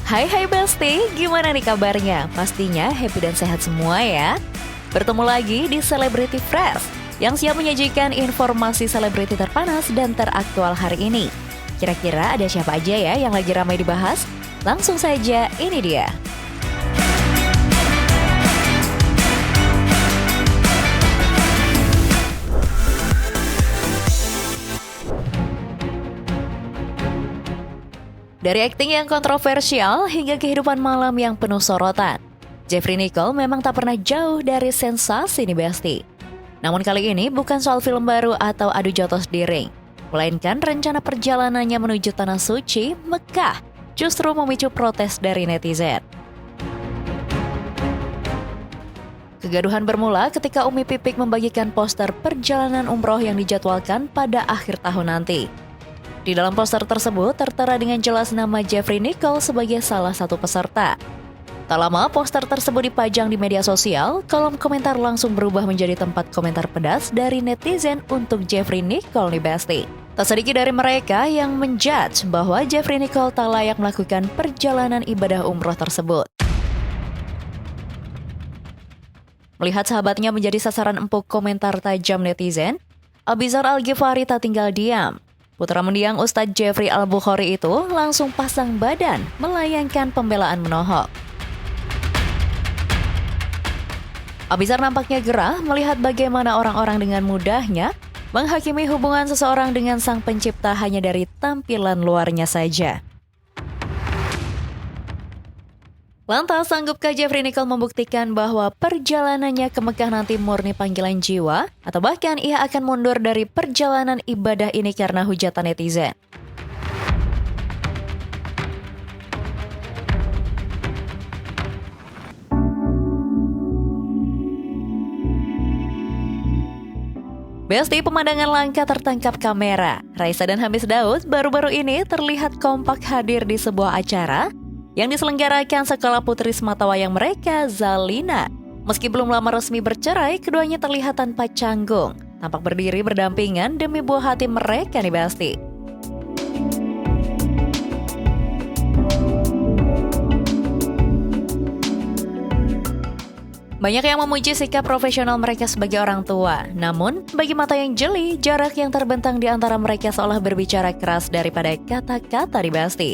Hai Besti, gimana nih kabarnya? Pastinya happy dan sehat semua ya. Bertemu lagi di Celebrity Fresh yang siap menyajikan informasi selebriti terpanas dan teraktual hari ini. Kira-kira ada siapa aja ya yang lagi ramai dibahas? Langsung saja, ini dia. Dari akting yang kontroversial hingga kehidupan malam yang penuh sorotan, Jeffrey Nicole memang tak pernah jauh dari sensasi nih Besti. Namun kali ini bukan soal film baru atau adu jotos di ring, melainkan rencana perjalanannya menuju Tanah Suci, Mekah, justru memicu protes dari netizen. Kegaduhan bermula ketika Umi Pipik membagikan poster perjalanan umroh yang dijadwalkan pada akhir tahun nanti. Di dalam poster tersebut tertera dengan jelas nama Jeffrey Nicole sebagai salah satu peserta. Tak lama poster tersebut dipajang di media sosial, kolom komentar langsung berubah menjadi tempat komentar pedas dari netizen untuk Jeffrey Nicole nih Besti. Tak sedikit dari mereka yang menjudge bahwa Jeffrey Nicole tak layak melakukan perjalanan ibadah umroh tersebut. Melihat sahabatnya menjadi sasaran empuk komentar tajam netizen, Abizar Al-Ghifari tak tinggal diam. Putra mendiang Ustadz Jeffrey Al-Bukhari itu langsung pasang badan melayangkan pembelaan menohok. Abizar nampaknya gerah melihat bagaimana orang-orang dengan mudahnya menghakimi hubungan seseorang dengan sang pencipta hanya dari tampilan luarnya saja. Lantas, sanggupkah Jeffrey Nicole membuktikan bahwa perjalanannya ke Mekah nanti murni panggilan jiwa? Atau bahkan ia akan mundur dari perjalanan ibadah ini karena hujatan netizen? Besti, pemandangan langka tertangkap kamera. Raisa dan Hamis Daud baru-baru ini terlihat kompak hadir di sebuah acara yang diselenggarakan sekolah putri sematawayang mereka, Zalina. Meski belum lama resmi bercerai, keduanya terlihat tanpa canggung, tampak berdiri berdampingan demi buah hati mereka nih Besti. Banyak yang memuji sikap profesional mereka sebagai orang tua. Namun, bagi mata yang jeli, jarak yang terbentang di antara mereka seolah berbicara keras daripada kata-kata di Besti.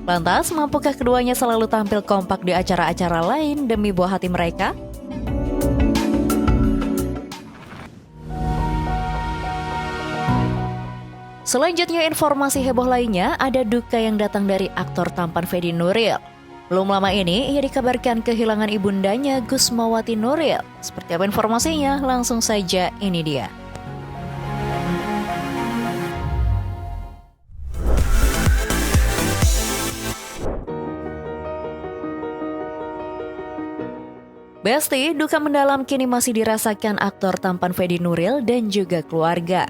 Lantas, mampukah keduanya selalu tampil kompak di acara-acara lain demi buah hati mereka? Selanjutnya, informasi heboh lainnya, ada duka yang datang dari aktor tampan Fedi Nuril. Belum lama ini, ia dikabarkan kehilangan ibundanya Gusmawati Nuril. Seperti apa informasinya? Langsung saja, ini dia. Besti, duka mendalam kini masih dirasakan aktor tampan Fedi Nuril dan juga keluarga.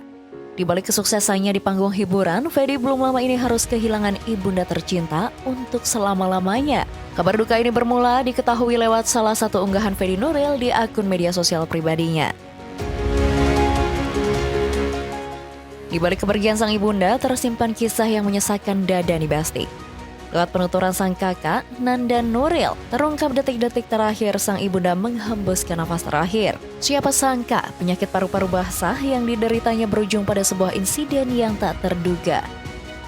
Di balik kesuksesannya di panggung hiburan, Fedi belum lama ini harus kehilangan ibunda tercinta untuk selama-lamanya. Kabar duka ini bermula diketahui lewat salah satu unggahan Fedi Nuril di akun media sosial pribadinya. Di balik kepergian sang ibunda, tersimpan kisah yang menyesakkan dada nih Besti. Lewat penuturan sang kakak, Nanda Nuril, terungkap detik-detik terakhir sang ibunda menghembuskan nafas terakhir. Siapa sangka penyakit paru-paru basah yang dideritanya berujung pada sebuah insiden yang tak terduga.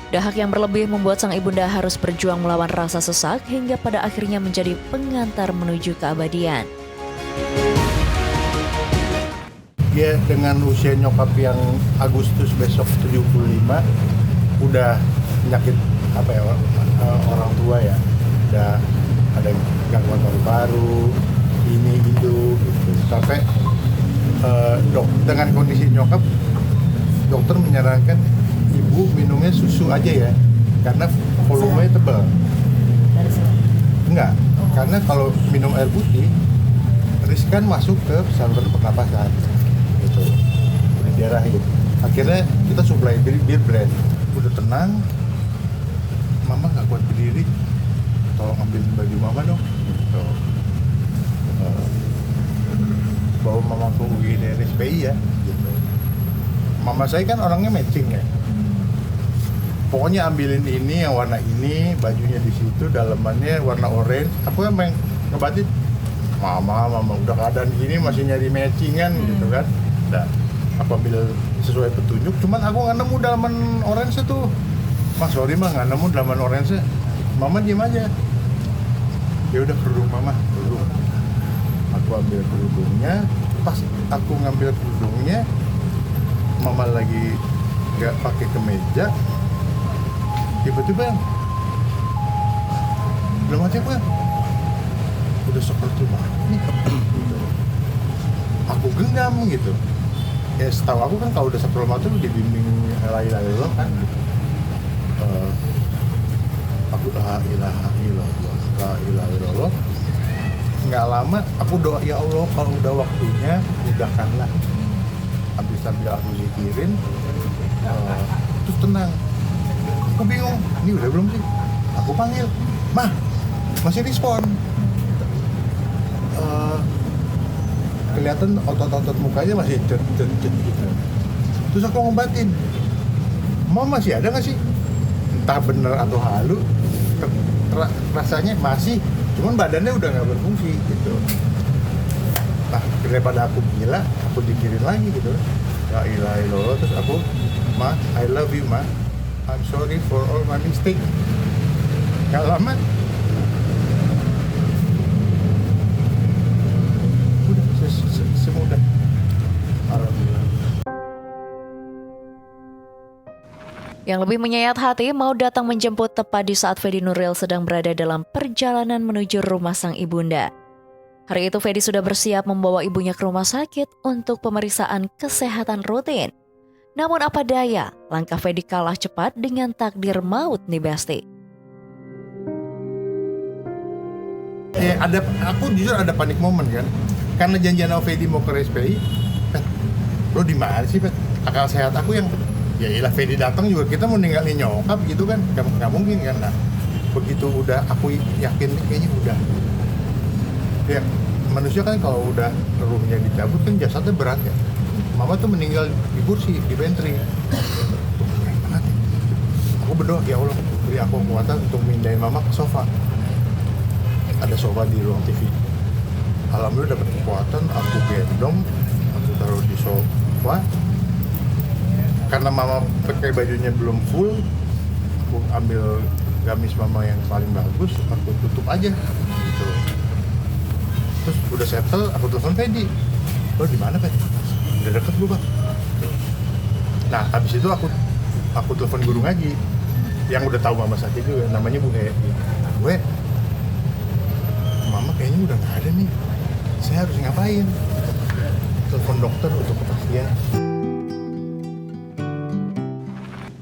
Dahak yang berlebih membuat sang ibunda harus berjuang melawan rasa sesak hingga pada akhirnya menjadi pengantar menuju keabadian. Dia dengan usia nyokap yang Agustus besok 75, udah penyakit orang tua ya, udah ada gangguan paru-paru, ini itu gitu. Sampai dengan kondisi nyokap, dokter menyarankan ibu minumnya susu aja ya, karena volumenya tebal. Enggak, karena kalau minum air putih riskan masuk ke saluran pernapasan gitu, di daerah gitu. Akhirnya kita supply bir brand. Udah tenang, mama nggak kuat berdiri, tolong ambilin baju mama dong gitu. Bawa mama ke UGD RSPI ya gitu. Mama saya kan orangnya matching ya, pokoknya ambilin ini yang warna ini, bajunya di situ, dalamannya warna orange. Aku emang ngebatin, mama udah keadaan gini masih nyari matchingan gitu kan. Nah, aku ambil sesuai petunjuk, cuman aku nggak nemu dalaman orange tuh. Mas sorry mah nggak nemu dalaman orange. Mama diem aja. Ya udah kerudung mama, kerudung. Aku ambil kerudungnya, pas aku ngambil kerudungnya, mama lagi nggak pakai kemeja, tiba-tiba belum aja gue udah seperti banget nih. Aku genggam gitu. Ya setahu aku kan kalau udah seperti mata tuh dibimbing lain-lain lo kan. Aku la ilaha illallah. Nggak lama aku doa, ya Allah kalau udah waktunya mudahkanlah. Habis sambil aku zikirin, terus tenang. Aku bingung, ini udah belum sih? Aku panggil, mah masih respon. Kelihatan otot-otot mukanya masih cet gitu. Terus aku ngobatin, Mama masih ada nggak sih? Entah bener atau halu, rasanya masih, cuman badannya udah nggak berfungsi gitu. Nah daripada aku gila, aku dikirin lagi gitu. La ilaha illallah. Terus aku, Ma, I love you Ma, I'm sorry for all my mistake. Gak lama udah semudah. Alhamdulillah. Yang lebih menyayat hati mau datang menjemput tepat di saat Fedi Nuril sedang berada dalam perjalanan menuju rumah sang ibunda. Hari itu Fedi sudah bersiap membawa ibunya ke rumah sakit untuk pemeriksaan kesehatan rutin. Namun apa daya, langkah Fedi kalah cepat dengan takdir maut nih Besti. Aku jujur ada panik momen kan, karena janjian sama Fedi mau ke RSPI. Pet, lo di mana sih Pet? Akal sehat aku yang, ya iyalah Fedi datang juga kita mau ninggalin nyokap gitu kan, nggak mungkin kan. Nah begitu udah aku yakin kayaknya udah. Ya manusia kan kalau udah ruhnya dicabut kan jasadnya berat ya. Mama tuh meninggal di kursi, di pantry. Aku berdoa, ya Allah beri aku kekuatan untuk mindahin mama ke sofa. Ada sofa di ruang TV. Alhamdulillah dapat kekuatan, aku gendong, aku taruh di sofa. Karena mama pakai bajunya belum full, aku ambil gamis mama yang paling bagus, aku tutup aja gitu. Terus udah settle, aku telepon Fedi. Lo di mana Fedi? Udah deket gue Bang. Nah habis itu aku telepon guru ngaji yang udah tahu mama sakit juga, namanya Bu He. Gue, mama kayaknya udah nggak ada nih. Saya harus ngapain? Telepon dokter untuk kepastian.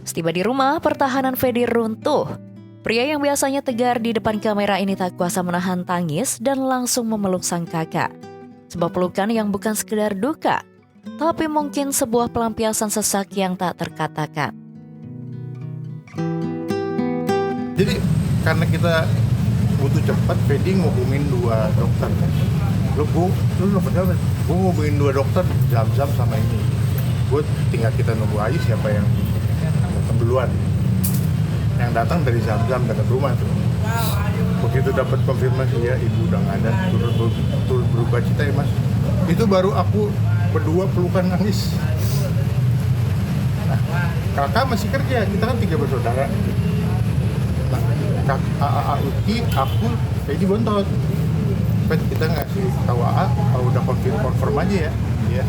Setiba di rumah, pertahanan Fedi runtuh. Pria yang biasanya tegar di depan kamera ini tak kuasa menahan tangis dan langsung memeluk sang kakak. Sebuah pelukan yang bukan sekedar duka, tapi mungkin sebuah pelampiasan sesak yang tak terkatakan. Jadi karena kita butuh cepat, Fedi ngubungin 2 dokter. Lu nomor berapa? Gue ngubungin 2 dokter, Zam-Zam sama ini. Gue tinggal kita nunggu aja siapa yang datang duluan. Yang datang dari Zam-Zam dekat rumah tuh. Begitu dapat konfirmasi, ya ibu udah nggak ada, turut berubah cita ya Mas. Itu baru aku berdua pelukan nangis. Nah, kakak masih kerja, kita kan 3 bersaudara. Nah, AA Uki, aku, Fedi bontot. Pet, kita ngasih tahu AA kalau udah confirm aja ya. Ya.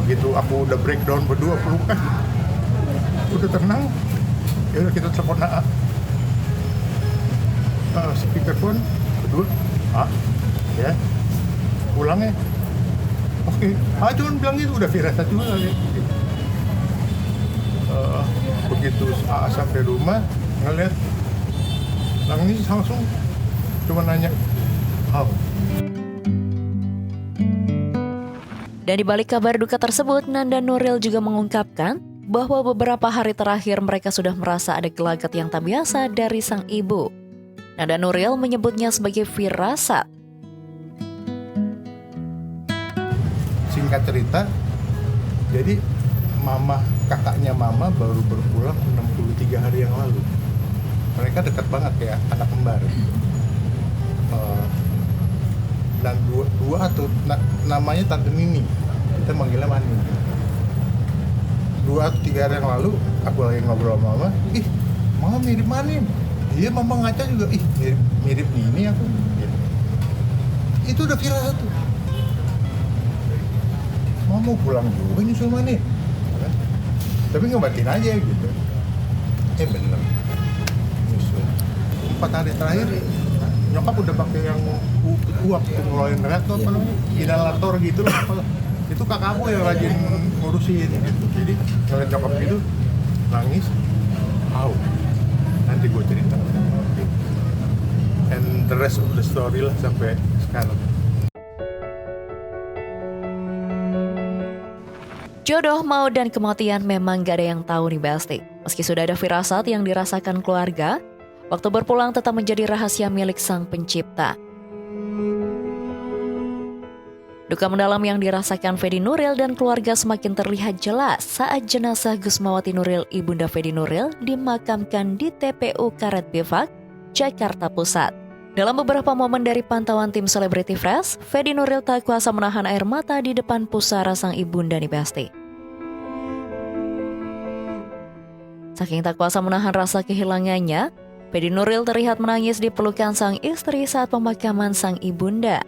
Begitu aku udah breakdown berdua pelukan, udah tenang. Ya udah kita telepon AA. Speakerphone berdua, ya pulang ya. Oke. Cuman bilang gitu udah firasat juga ya. Begitu AA sampai rumah ngeliat nangis langsung, cuma nanya how. Dan di balik kabar duka tersebut, Nanda Nuril juga mengungkapkan bahwa beberapa hari terakhir mereka sudah merasa ada gelagat yang tak biasa dari sang ibu. Nanda Nuril menyebutnya sebagai firasat. Singkat cerita, jadi mama kakaknya mama baru berpulang 63 hari yang lalu. Mereka dekat banget kayak anak kembar. Dan dua atau namanya Tante Nini, kita manggilnya Mani. 2 atau 3 hari yang lalu aku lagi ngobrol sama mama, mama mirip Mani. Iya, mama ngaca juga, mirip Nini aku. Itu udah viral satu. Mama mau pulang juga nyusul Mani, tapi ngobatin aja gitu. Bener nyusul 4 hari terakhir nyokap udah pakai yang uap ngeluarin red tuh apa namanya, inhalator gitu loh, itu kakakku yang rajin ngurusin gitu. Jadi ngeliat nyokap gitu nangis, nanti gue cerita, and the rest of the story lah sampai sekarang. Jodoh, maut, dan kematian memang gak ada yang tahu nih Besti. Meski sudah ada firasat yang dirasakan keluarga, waktu berpulang tetap menjadi rahasia milik Sang Pencipta. Duka mendalam yang dirasakan Fedi Nuril dan keluarga semakin terlihat jelas saat jenazah Gusmawati Nuril, ibunda Fedi Nuril, dimakamkan di TPU Karet Bifak, Jakarta Pusat. Dalam beberapa momen dari pantauan tim Celebrity Fresh, Fedi Nuril tak kuasa menahan air mata di depan pusara sang ibunda nih Besti. Saking tak kuasa menahan rasa kehilangannya, Fedi Nuril terlihat menangis di pelukan sang istri saat pemakaman sang ibunda.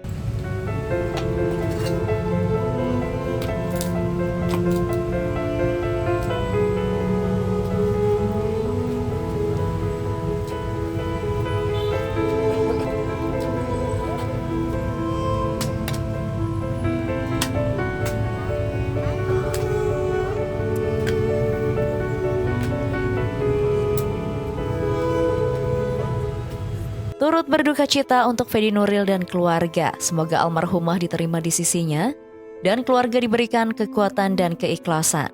Turut berduka cita untuk Fedi Nuril dan keluarga. Semoga almarhumah diterima di sisinya dan keluarga diberikan kekuatan dan keikhlasan.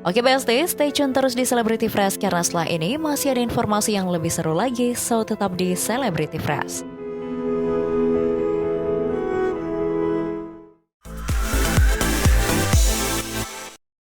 Oke Besti, stay tune terus di Celebrity Fresh karena setelah ini masih ada informasi yang lebih seru lagi, so tetap di Celebrity Fresh.